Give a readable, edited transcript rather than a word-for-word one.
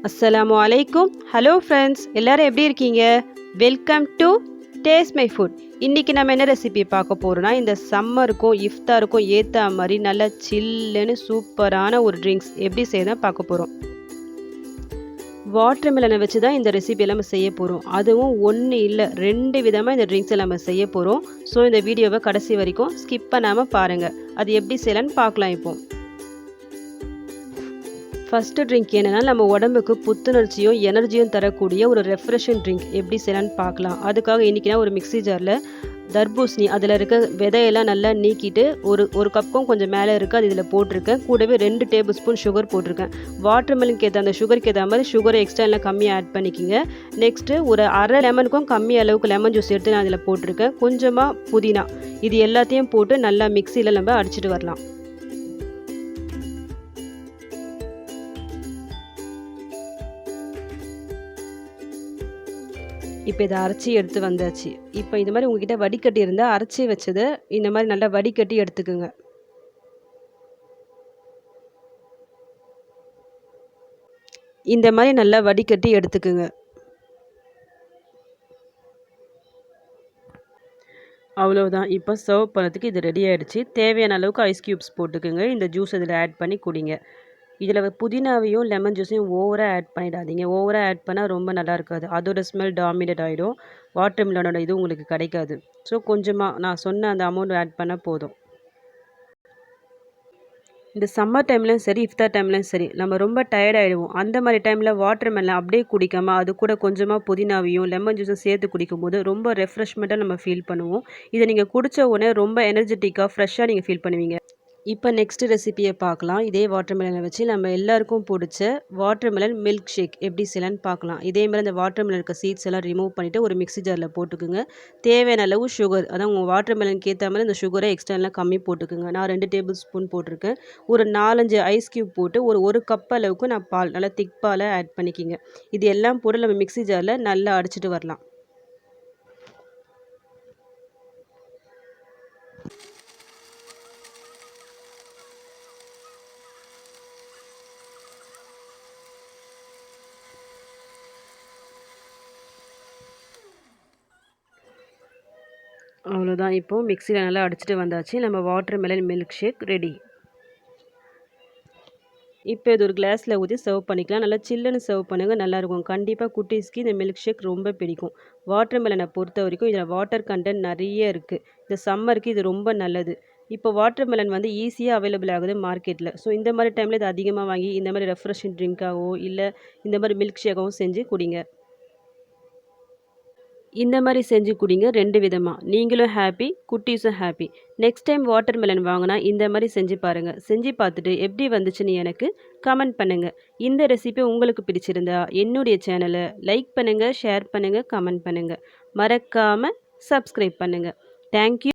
அஸ்ஸலாமு அலைக்கும். Hello friends, எல்லாரும் எப்படி இருக்கீங்க? Welcome to taste my foot. இன்றைக்கி நம்ம என்ன ரெசிபி பார்க்க போகிறோன்னா, இந்த சம்மருக்கும் இஃப்தாருக்கும் ஏற்ற மாதிரி நல்ல சில்லுன்னு சூப்பரான ஒரு ட்ரிங்க்ஸ் எப்படி செய்யதான் பார்க்க போகிறோம். வாட்டர் மெலனை வச்சு தான் இந்த ரெசிபி நம்ம செய்ய போகிறோம். அதுவும் ஒன்று இல்லை 2 விதமாக இந்த ட்ரிங்க்ஸை நம்ம செய்ய போகிறோம். ஸோ இந்த வீடியோவை கடைசி வரைக்கும் ஸ்கிப் பண்ணாமல் பாருங்கள். அது எப்படி செய்யலான்னு பார்க்கலாம். இப்போது ஃபஸ்ட்டு ட்ரிங்க் என்னென்னா, நம்ம உடம்புக்கு புத்துணர்ச்சியும் எனர்ஜியும் தரக்கூடிய ஒரு ரெஃப்ரெஷிங் ட்ரிங்க் எப்படி செய்யலான்னு பார்க்கலாம். அதுக்காக இன்றைக்கி நான் ஒரு மிக்ஸி ஜாரில் தர்பூசணி அதில் இருக்க விதையெல்லாம் நல்லா நீக்கிட்டு ஒரு கப்பும் கொஞ்சம் மேலே இருக்குது, அது இதில் போட்டிருக்கேன். கூடவே 2 டேபிள் ஸ்பூன் சுகர் போட்டிருக்கேன். வாட்டர் மெலனுக்கு ஏற்ற அந்த சுகருக்கு ஏற்ற மாதிரி சுகரை எக்ஸ்ட்ரா எல்லாம் கம்மியாக ஆட் பண்ணிக்கிங்க. நெக்ஸ்ட்டு ஒரு அரை லெமனுக்கும் கம்மி அளவுக்கு லெமன் ஜூஸ் எடுத்து நான் அதில் போட்டிருக்கேன். கொஞ்சமாக புதினா, இது எல்லாத்தையும் போட்டு நல்லா மிக்சியில் நம்ம அடிச்சிட்டு வரலாம். இப்போ இதை அரைச்சி எடுத்து வந்தாச்சு. இப்போ இது மாதிரி உங்ககிட்ட வடிகட்டி இருந்தால் அரைச்சி வச்சதை இந்த மாதிரி நல்லா வடிகட்டி எடுத்துக்குங்க. இந்த மாதிரி நல்லா வடிகட்டி எடுத்துக்குங்க. அவ்வளோதான். இப்போ சர்வ் பண்ணுறதுக்கு இது ரெடி ஆகிடுச்சு. தேவையான அளவுக்கு ஐஸ் க்யூப்ஸ் போட்டுக்குங்க. இந்த ஜூஸ் இதில் ஆட் பண்ணி குடிங்க. இதில் புதினாவையும் லெமன் ஜூஸையும் ஓவராக ஆட் பண்ணிடாதீங்க. ஓவராக ஆட் பண்ணால் ரொம்ப நல்லா இருக்காது. அதோட ஸ்மெல் டாமினேட் ஆகிடும். வாட்டர் மெலனோட இது உங்களுக்கு கிடைக்காது. ஸோ கொஞ்சமாக நான் சொன்ன அந்த அமௌண்ட் ஆட் பண்ணால் போதும். இந்த சம்மர் டைம்லையும் சரி, இஃப்தார் டைம்லையும் சரி, நம்ம ரொம்ப டயர்ட் ஆகிடுவோம். அந்த மாதிரி டைமில் வாட்டர் மெலன் அப்படியே குடிக்காமல் அது கூட கொஞ்சமாக புதினாவையும் லெமன் ஜூஸும் சேர்த்து குடிக்கும்போது ரொம்ப ரெஃப்ரெஷ்மெண்ட்டாக நம்ம ஃபீல் பண்ணுவோம். இதை நீங்கள் குடித்த உடனே ரொம்ப எனர்ஜெட்டிக்காக ஃப்ரெஷ்ஷாக நீங்கள் ஃபீல் பண்ணுவீங்க. இப்போ நெக்ஸ்ட்டு ரெசிபியை பார்க்கலாம். இதே வாட்டர் மெலனை வச்சு நம்ம எல்லாருக்கும் பிடிச்ச வாட்டர் மெலன் மில்க் ஷேக் எப்படி செய்யலான்னு பார்க்கலாம். இதே மாதிரி அந்த வாட்டர் மெலன் இருக்க சீட்ஸ் எல்லாம் ரிமூவ் பண்ணிவிட்டு ஒரு மிக்ஸி ஜாரில் போட்டுக்குங்க. தேவையான அளவு சுகர், அதான் உங்கள் வாட்டர் மெலனுக்கு ஏற்ற மாதிரி இந்த சுகரை எக்ஸ்ட்ராலாம் கம்மி போட்டுக்குங்க. நான் 2 டேபிள் ஸ்பூன் போட்டிருக்கேன். ஒரு 4-5 ஐஸ் க்யூப் போட்டு ஒரு கப் அளவுக்கு நான் பால், நல்லா திக் பாலை ஆட் பண்ணிக்கிங்க. இது எல்லாம் போட்டு நம்ம மிக்ஸி ஜாரில் நல்லா அடிச்சிட்டு வரலாம். அவ்வளோதான். இப்போது மிக்ஸியில் நல்லா அடிச்சிட்டு வந்தாச்சு. நம்ம watermelon milkshake ready. இப்போ இது ஒரு கிளாஸில் ஊற்றி சர்வ் பண்ணிக்கலாம். நல்லா சில்லுன்னு சர்வ் பண்ணுங்கள், நல்லாயிருக்கும். கண்டிப்பாக குட்டீஸ்க்கு இந்த மில்க் ஷேக் ரொம்ப பிடிக்கும். வாட்டர் மெலனை பொறுத்த வரைக்கும் இதில் வாட்டர் கண்டென்ட் நிறைய இருக்குது. இந்த சம்மருக்கு இது ரொம்ப நல்லது. இப்போ வாட்டர் மெலன் வந்து ஈஸியாக அவைலபிள் ஆகுது மார்க்கெட்டில். ஸோ இந்த மாதிரி டைமில் இது அதிகமாக வாங்கி இந்த மாதிரி ரெஃப்ரெஷிங் ட்ரிங்காகவோ இல்லை இந்த மாதிரி மில்க் ஷேக்காகவும் செஞ்சு குடிங்க. இந்த மாதிரி செஞ்சு குடிங்க 2 விதமாக. நீங்களும் ஹாப்பி, குட்டீஸும் happy. Next time watermelon வாங்கினா இந்த மாதிரி செஞ்சு பாருங்கள். செஞ்சு பார்த்துட்டு எப்படி வந்துச்சுன்னு எனக்கு கமெண்ட் பண்ணுங்கள். இந்த ரெசிபி உங்களுக்கு பிடிச்சிருந்தா என்னுடைய சேனலை லைக் பண்ணுங்கள், ஷேர் பண்ணுங்கள், கமெண்ட் பண்ணுங்கள். மறக்காமல் சப்ஸ்கிரைப் பண்ணுங்கள். தேங்க்யூ.